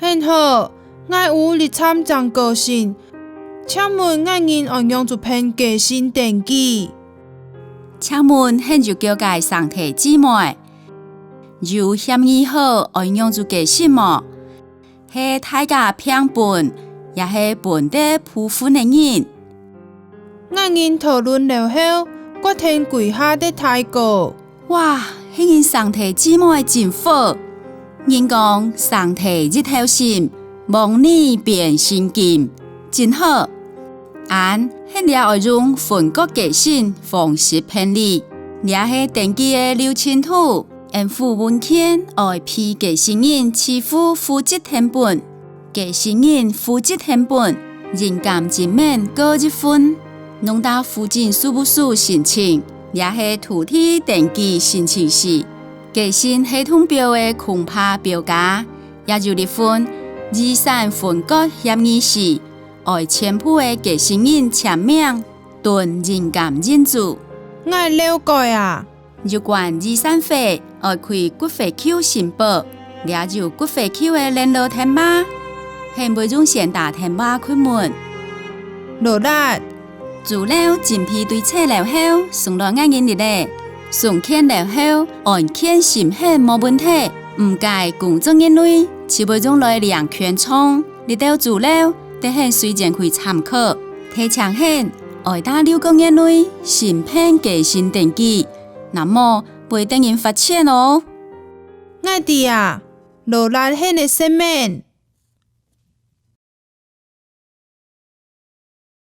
很好，我有立参张个性，请问我应按样一篇个性登记？请问现就叫介上提姊妹，有嫌疑好按样就个性么？是大家偏笨，也是本地普分的人。我因讨论了后，决定跪下的太高。哇，迄人上提姊妹真好。人讲上提日头心，望你变心境，真好。按迄了爱用分割个性方式骗你，也是登记的流程图。因付文件爱批个性人支付负责成本，个性人负责成本，人感减免高1分。弄到附近需不需申请，也是土地登记申請時，個性系統表的空拍表格，也就離婚遺產分割協議時，愛簽署的個性人簽名，頓人感認住。我了解啊。有關遺產費，愛開骨灰口申報，也就骨灰口的聯絡電話，現每種先打電話開門。羅拉。資料整批對冊了後，送到我人咧，送件了後，按件審核冇問題，唔該工作人員，只會用來量權重，你到資料，得很隨便可以參考。提倡很，愛打6個月內審判個性登記，那麼不等人發現哦。我哋啊，羅拉很嘅生命。